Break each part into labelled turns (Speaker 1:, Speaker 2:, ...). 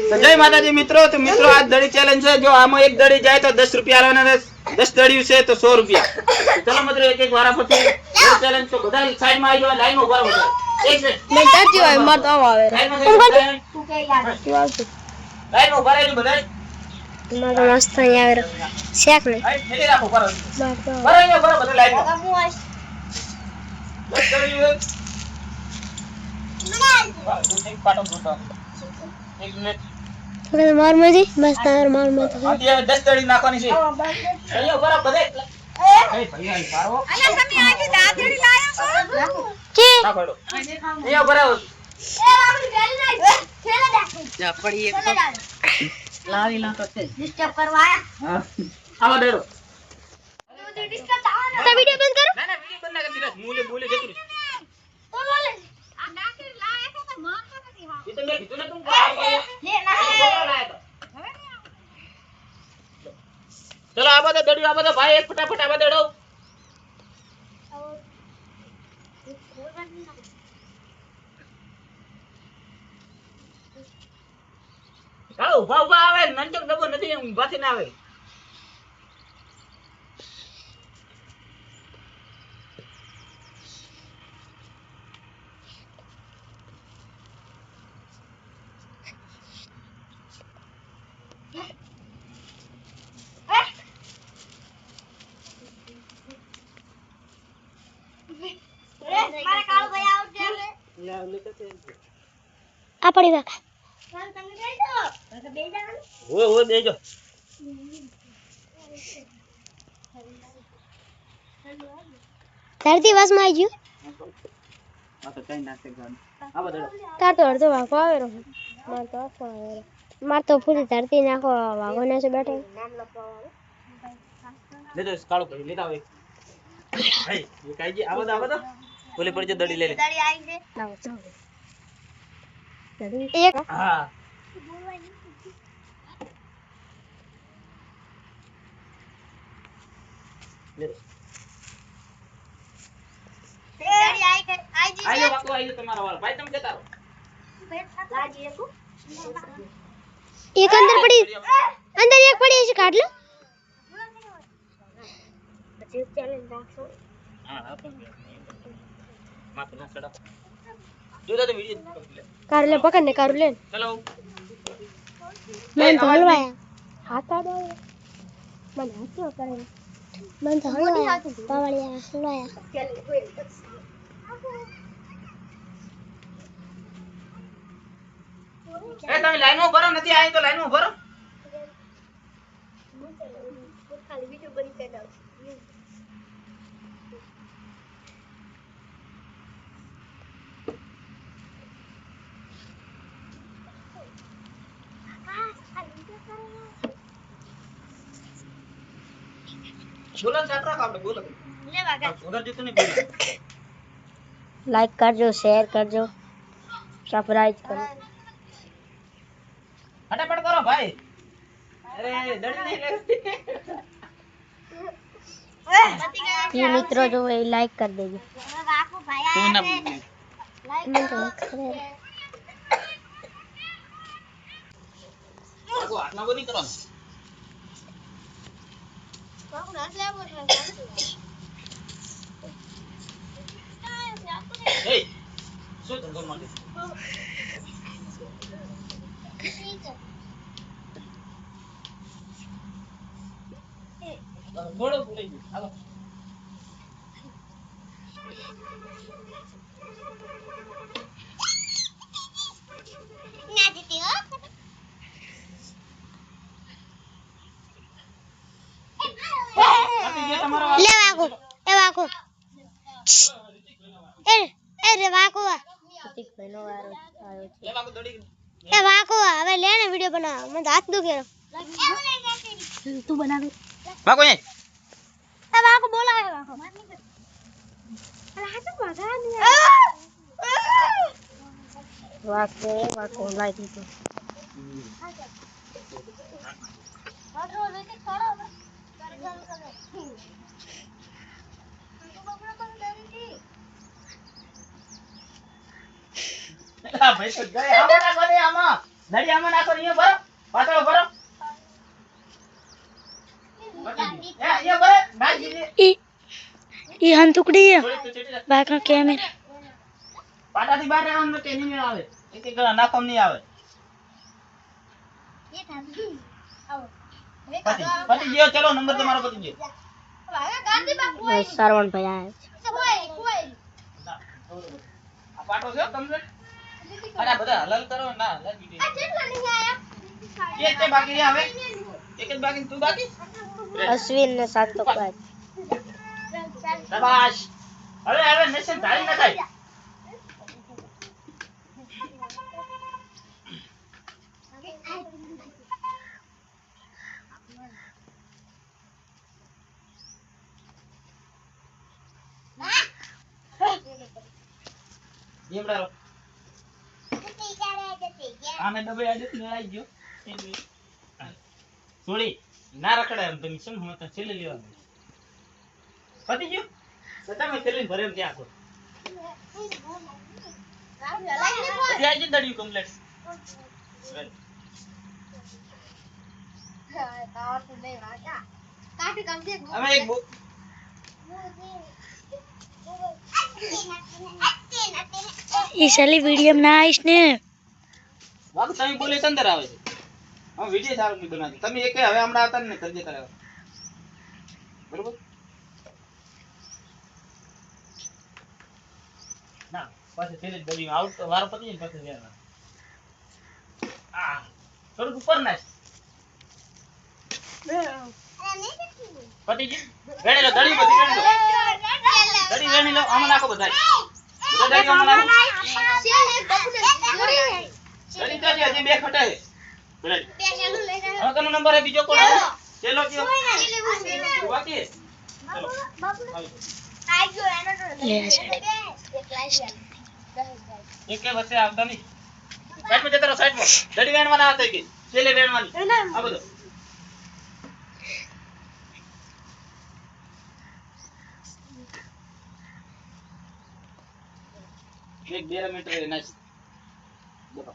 Speaker 1: તો જય માતાજી મિત્રો. તો મિત્રો આજ દડી ચેલેન્જ છે. જો આમાં એક દડી જાય તો 10 રૂપિયા આલવાના, 10 દડી છે તો 100 રૂપિયા. ચલો મિત્રો એક એક વારા પછી દડી ચેલેન્જ તો બધા સાઈડ માં આવી જાવ, લાઈન માં ઉભા રહો. એક છે મે તાતી હોય માર તો આવે લાઈન માં તું કે યાર લાઈન માં ઉભા રહેજો બધા.
Speaker 2: તમારો મસ્ત અહીં આવે શેક ને
Speaker 1: આ ઠેલી રાખો બરાબર બરાબર બધા લાઈન માં હું આવીશ 10 દડી એક પાટો મોટો 1 મિનિટ
Speaker 2: તમે માર મજી બસ તાર માર મત
Speaker 1: આ 10 દડી નાખવાની છે અહીંયા બરાબર બધે એ ભાઈ આ પારો અલ્યા તમે આજી દાદડી લાયા છો
Speaker 2: કે
Speaker 1: નાખો અહીંયા બરાબર
Speaker 2: એ આપણી ગાડી ના ખેલે રાખો
Speaker 1: જા પડી એક તો લાવી લા તો છે
Speaker 2: ડિસ્ટર્બ કરવા આયા
Speaker 1: હા આવા દેરો
Speaker 2: તો ડિસ્ટર્બ આવા ના વિડિયો બંધ કરો
Speaker 1: ના ના વિડિયો બંધ ના કરી દે મૂલે મૂલે જતું રહે
Speaker 2: તો બોલે આ નાખી લાયા છે તો માર નથી હા
Speaker 1: એ તો મે કીધું ને તું
Speaker 2: લે ના
Speaker 1: ચલો આ બધા દડ્યું આ બધા ભાઈ એક ફટાફટ આવા દડો હા ઉભા ઉભા આવે નંચક ડબો નથી ઊભાથી ના આવે
Speaker 2: મારા કાળો ભાઈ આઉટ છે
Speaker 1: લે લે તો
Speaker 2: આ પડી વાકા ચાલ તમે બેસી જાઓ તો બેસી જાઓ
Speaker 1: ઓય બેજો
Speaker 2: ધરતી વાસમાં આવી ગયું
Speaker 1: આ તો કઈ નાખે ગાન આ બધા
Speaker 2: તાર તો અડધો વાકો આવે રો માર તો આખો આવે રો માર તો પૂરી ધરતી નાખો વાગો ને છે બેઠે નામ લખવા
Speaker 1: લે દો કાળો ભાઈ લેતા આવે ભાઈ એ કાઈ આવા દો બોલે પડજો દડી લે લે
Speaker 2: દડી આવી છે લાવો ચાલો દડી એક
Speaker 1: હા લે
Speaker 2: દડી આવી છે
Speaker 1: આયો વાકો આયો તમારો વાળ ભાઈ તમે જતા રહો
Speaker 2: લાજી એક અંદર પડી અંદર એક પડી છે કાઢ લો પછી ચેલેન્જ રાખો
Speaker 1: હા હા પણ માથે ના ચડા જોતા તો વિડિયો
Speaker 2: કાર લે પકડ ને કાર લે
Speaker 1: ચલો
Speaker 2: મન તો હલવાયા હાથ આડો મન હાથો કરે મન તો હલવાયા પાવળિયા હલવાયા
Speaker 1: એ તમે લાઈન માં ભરો નથી આવી તો લાઈન માં ભરો
Speaker 2: ખાલી વિડિયો બંધ કરી દો
Speaker 1: બોલો ચાટરા આપણે બોલો
Speaker 2: લે વાગા
Speaker 1: ઉધર જતો નહીં બોલો
Speaker 2: લાઈક કરજો શેર કરજો સબસ્ક્રાઇબ કરો
Speaker 1: ફટાફટ કરો ભાઈ અરે દડી નહીં લેતી
Speaker 2: ये मित्रों जो है लाइक कर देंगे
Speaker 1: તું ના આગો આટલા બધી કરો એ શું ધંધો માંગે બોલો બોલે હાલો
Speaker 2: ना जीती हो
Speaker 1: આપી દે તમારો
Speaker 2: ले वाको ए वाको ए रे वाको ઠીક ભાઈનો વારો આવ્યો છે
Speaker 1: લેવા કો દડી
Speaker 2: એ વાકો હવે લે ને વિડિયો બનાવ મને હાથ દુખે તું બનાવે
Speaker 1: ભાગો એ
Speaker 2: વાકો બોલાવે વાકો અરે હાથ ભાગા નહીં વાકો લાઈક દીધો વાકો લેકે ખડો
Speaker 1: ભાઈ તો ગયે આમાં ના બને આમાં દડી આમાં નાખો ને અહીંયા ભરો પાતળો ભરો અહીંયા ભરો નાખી દે
Speaker 3: ઈ હન ટુકડી
Speaker 1: થોડી તું ચીટી રાખ.
Speaker 3: બાકા કેમેરા
Speaker 1: પાટાથી બહાર આવવાનું નથી નહીં આવે એક એક ગળા નાખવા નહીં આવે પતી ગયો ચલો નંબર તમારો પતી ગયો
Speaker 2: સરવણ ભાઈ
Speaker 1: આ પાટો છે કમ્પ્લીટ અને આ બધા હલાલ કરો ના હલાલ બીજે એક છે બાકી રહ્યા હવે એક જ બાકી તું બાકી
Speaker 2: અશ્વિન ને સાતોકભાઈ
Speaker 1: શાબાશ હવે નેશન ધારી નખાય જીમડા રો આને ડબે આજે ને આવી ગયો સોળી ના રખડાય એમ તમે શું હમતા છેલે લેવાનું પતી ગયું તમે છેલે ભરે એમ ત્યાં આખો પછી આજે દડ્યું કમ્પ્લીટ અમે એક બુક
Speaker 3: ઈ સાલી વિડિયો ના આઈશ ને
Speaker 1: બાબુ તમે બોલે તો અંદર આવે છે હું વિડિયો સારું નહીં બનાવતો તમે એકે હવે હમણાં આવતા ને કરજે કરાવ બરોબર ના પાછે છેલ્લે દડી આઉટ તો વારો પતી ને પાછે લેવા આ થોડું ઉપર નાખ પતી ગયું વેણી લો દડી બધી વેણી લો દડી વેણી લો આમાં નાખો બધા બધા દડી આમાં નાખો દડી તો હજી બે ખટે છે હવે કોનો નંબર હે બીજો કોણ ચેલો કયો બાકી ચલો એક કે વચ્ચે આવતા નહીં સાઈડ માં જતા રહો સાઈડ માં દડી વેણવા ના આવતા કે છેલ્લે વેણવાની આ બધું એક 12 મીટર એ નાખ દેખો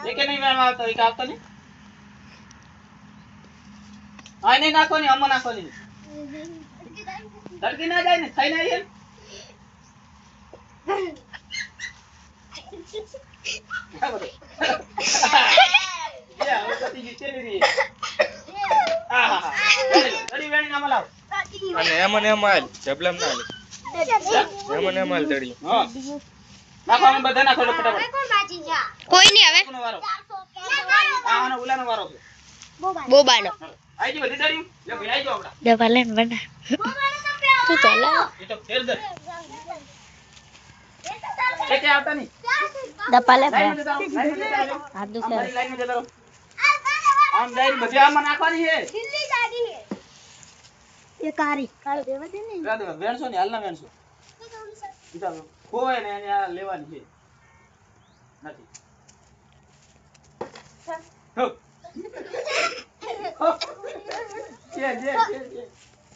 Speaker 1: દેખે નહીં વેણવા આવતો એક આવતો નહીં આ નહીં નાખો ને આમાં નાખો નહીં ધડકી ના જાય ને ખાઈ ના એમ
Speaker 4: અને એમાં ને એમાં હાલ, જબલમ ના હાલે. એમાં ને એમાં હાલ દડી.
Speaker 1: બધા નાખો ફટાફટ
Speaker 2: કોઈ નહીં હવે
Speaker 1: કોનો વારો આનો ઉલાનો વારો છે
Speaker 2: બોબાનો
Speaker 1: આઈ જી બધી દડી લે ભાઈ આઈ જો આપડા
Speaker 3: દવા લેન બના
Speaker 2: તું તો લા
Speaker 1: એ તો ફેર દે કે આવતા નહીં
Speaker 2: દપા લે
Speaker 1: લાઈન માં જતા રહો, લાઈન માં જતા રહો.
Speaker 2: હાથ
Speaker 1: આમ
Speaker 2: દુખે
Speaker 1: મારી લાઈન માં જતા રહો. આમ જાય બધી આમાં નાખવાની છે
Speaker 2: એ કાળી કાળી દેવા દે ને
Speaker 1: રાધે વેણસો ને હાલના વેણસો બીજા કોઈ ને એને આ લેવાની છે નથી હો હો જે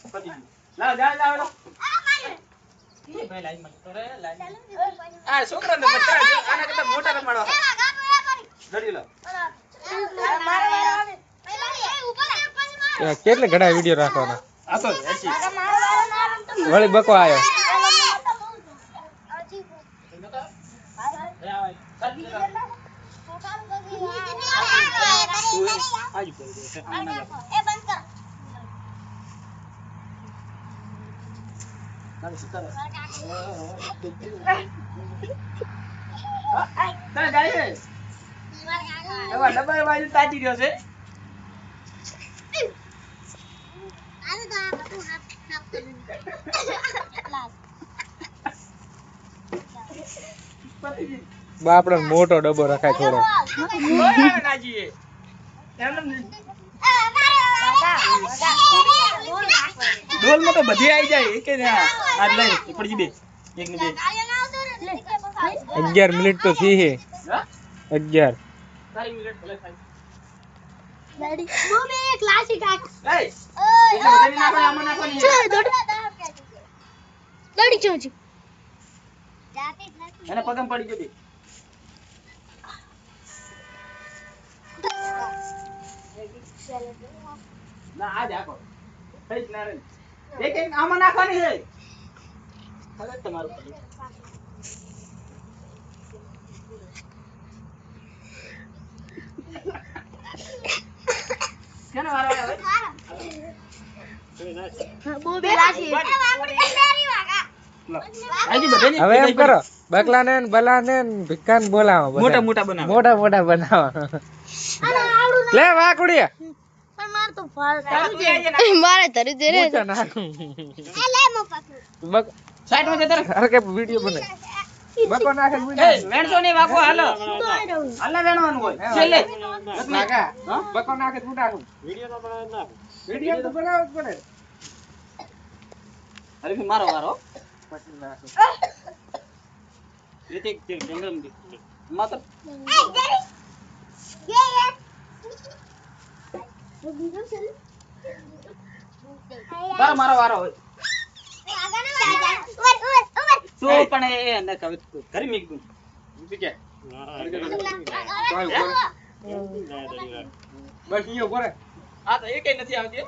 Speaker 1: પતિ લાવ જા જા લો એ ભાઈ લાઈન માં તો રે લાઈન આ છોકરા ને બચ્ચા આના કરતા મોટા રમાડવા દડી લો
Speaker 4: કેટલે ઘણા વિડિયો રાખવાના
Speaker 1: આ તો એસી
Speaker 4: વળી બકો આયો
Speaker 1: ડબ્બા બાજુ તાજી રહ્યો છે
Speaker 4: બાપડો મોટો ડબ્બો રખાય થોડો
Speaker 1: ઢોલ માં તો બધી આવી જાય કે આજ લઈ પડી બે એક ને બે
Speaker 4: 11 મિનિટ તો થી હે
Speaker 1: હા
Speaker 4: 11
Speaker 1: સારી મિનિટ ભલે થાય
Speaker 2: ડેડી મમ્મી એક ક્લાસિક આ
Speaker 1: એય એટલે બધાની નાખો આમાં નાખવાની છે
Speaker 2: ડેડી ચોજી
Speaker 1: એને પગમ પડી ગઈ ના આ જ આખો થઈ જ ના રે એક એક આમાં નાખવાની છે હવે તમારું પડ્યું કેનો વારો આવે આજી બધાની
Speaker 4: હવે એમ કરો બકલાને ને બલાને ને ભિક્કાને બોલાવો બધા.
Speaker 1: મોટા મોટા બનાવો
Speaker 4: મોટા મોટા બનાવો લે વાકડી
Speaker 2: મારે ધરી દે રે
Speaker 4: ઊંચા નાખું બક
Speaker 1: સાઈડ માં જતો રહે.
Speaker 4: અરે કે વિડિયો બને બકો નાખે ને
Speaker 1: એ
Speaker 4: વિડિયો
Speaker 1: વેણસો નહીં વાગો હાલો હાલો વેણવાનું હોય છેલ્લે
Speaker 4: નાખા
Speaker 1: હા?
Speaker 4: બકો નાખે તું નાખું વિડિયો તો બનાવો જ પડે
Speaker 1: અરે ભઈ મારો વારો
Speaker 4: પછી નાખું
Speaker 1: રીતિક તે જંગમ દી માત્ર બાર મારો વારો હોય તો પણ એ ન કવ ઘરે મીક દઉં
Speaker 4: કે બસ ઈયો કરે
Speaker 1: આ તો એકેય નથી આવતી હો.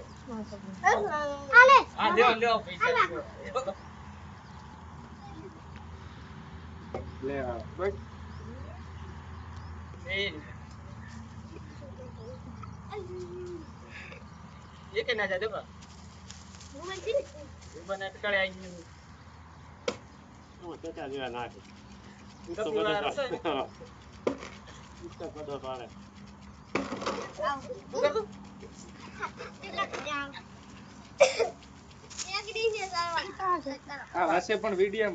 Speaker 1: આ દેવો લેવો પૈસા દેવો.
Speaker 4: લે બસ
Speaker 1: એકેય ના જાય દેખો બને ટકળે આવી ગયું
Speaker 4: આ હશે પણ વિડિયો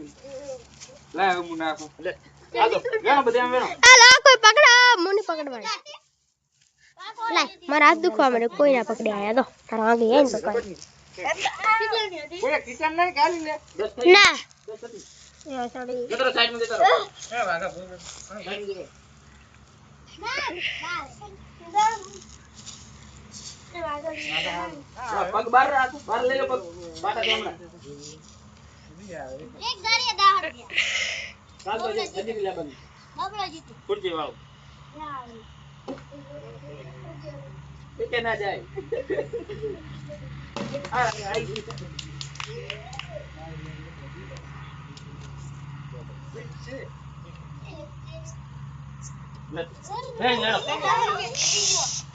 Speaker 4: લાવ હું નાખું
Speaker 1: લે આ તો વેણો બધે આમ વેણો
Speaker 2: અલા કોઈ પકડા મને પકડવા લાય મારા હાથ દુખવા મને કોઈ ના પકડે આયા તો તારા આગે એન પકડ
Speaker 4: કોઈ કિચન નહીં ખાલી લે
Speaker 1: 10 થઈ
Speaker 2: ના
Speaker 1: 10 થઈ
Speaker 2: યા સાડી
Speaker 1: જતો રહો, સાઈડ માં જતો રહો.
Speaker 4: એ વાગા
Speaker 1: સાઈડ માં જતો રહો. હા, પગ બહાર રાખો બહાર લઈ લો પગ બાટા દે હમણાં ચાલ તો જલ્દી પેલા બંધ ખુરશી વાળો કે ના જાય આ આઈ ગઈ. હે લેડો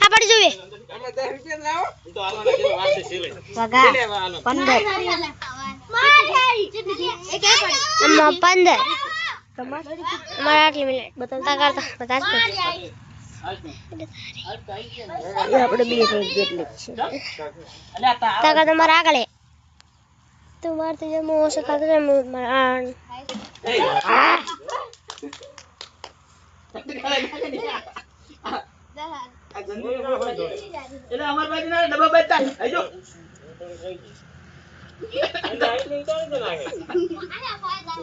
Speaker 2: આ પડી જોવે
Speaker 4: અમે 10 રૂપિયા લાવો
Speaker 1: ઈ તો હાલવાના જેવો વાત છે છેલ્લે
Speaker 2: વગા
Speaker 1: છેલ્લે હાલો
Speaker 2: 15 15 તમારે આટલી મિનિટ બતાવતા કરતા બતા
Speaker 1: આજ ને આજ તો આઈ ગયા ને.
Speaker 2: આપણે બે રેટ જેટલી છે
Speaker 1: અલ્યા તા
Speaker 2: તાકા તમારે આગળ તમારે તો જેમ ઓછો થતો જાય મારા
Speaker 1: એ
Speaker 2: આ
Speaker 1: આ જંગલી એટલે અમાર બાજુ ના ડબ્બા બચતા આઈ જો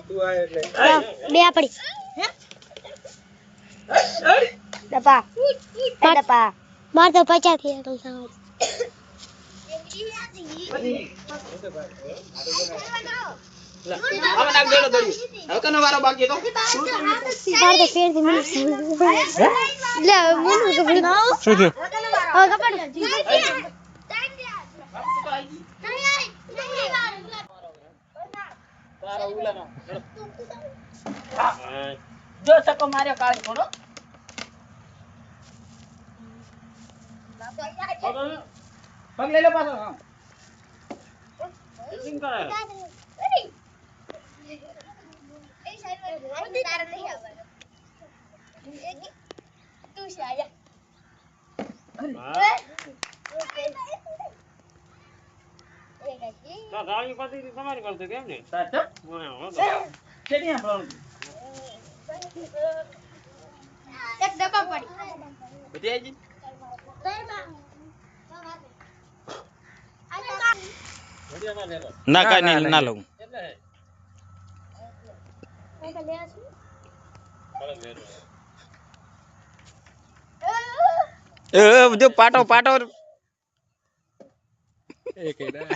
Speaker 4: તું આ એટલે
Speaker 2: બે આપડી ડબ્બા ડબ્બા માર તો 50 થી એકલ સાવ
Speaker 1: હવે નાખ દેડો દડી હવે કનો વારો બાકી હતો
Speaker 2: માર તો ફેર થી મિનિટ લે મને તો ભૂલ
Speaker 4: શું છે
Speaker 2: હવે કપડ
Speaker 1: તારો ઉલાનો જો સકો માર્યો કાળ થોડો પગ લઈ લો પાછો હા સિંગ કરે કેની આપણો
Speaker 2: એક ડબ્બા પડી
Speaker 1: બધી આજી ના કાઈ નહીં ના લઉં જો પાટો પાટો
Speaker 4: એક એડા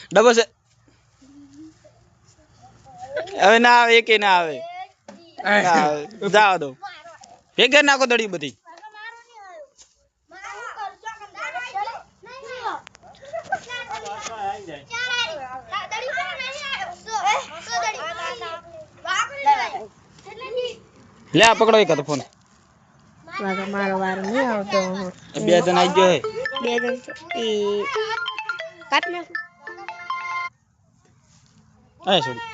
Speaker 1: ડબો છે હવે ના આવે એકે ના આવે જાવ દો ભેગા નાખો દડી બધી લે આ પકડો એક હતો ફોન
Speaker 2: મારો વારો નહીં આવતો
Speaker 1: બે જણ આવી ગયો હે
Speaker 2: બે જણ એ કાપી નાખો
Speaker 1: આ છોડી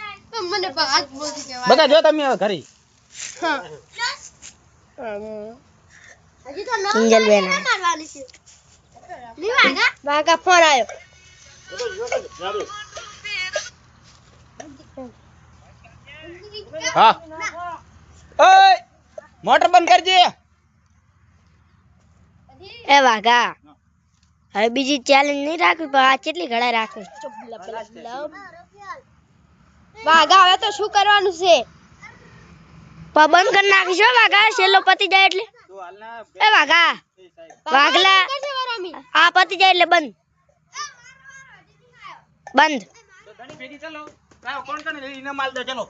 Speaker 2: મને હાથ બોલતી કે
Speaker 1: બકા જો તમે હવે ઘરે
Speaker 2: હજી તો કિંજલ બેન મારવાની છે વાગા ફોન આવ્યો
Speaker 1: હા ઓય મોટર બંધ કરજે
Speaker 2: એ વાગા હવે બીજી ચેલેન્જ નહીં રાખવી પણ આ કેટલી ઘડા રાખવી વાગા હવે તો શું કરવાનું છે બંધ કરી નાખીશ હો વાગા છેલ્લો પતી જાય એટલે એ વાગા વાગલા આ પતી જાય એટલે બંધ બંધ
Speaker 1: તો ઘણી ભેગી ચાલો કોણ કોણ ઇનામ માલ દે ચલો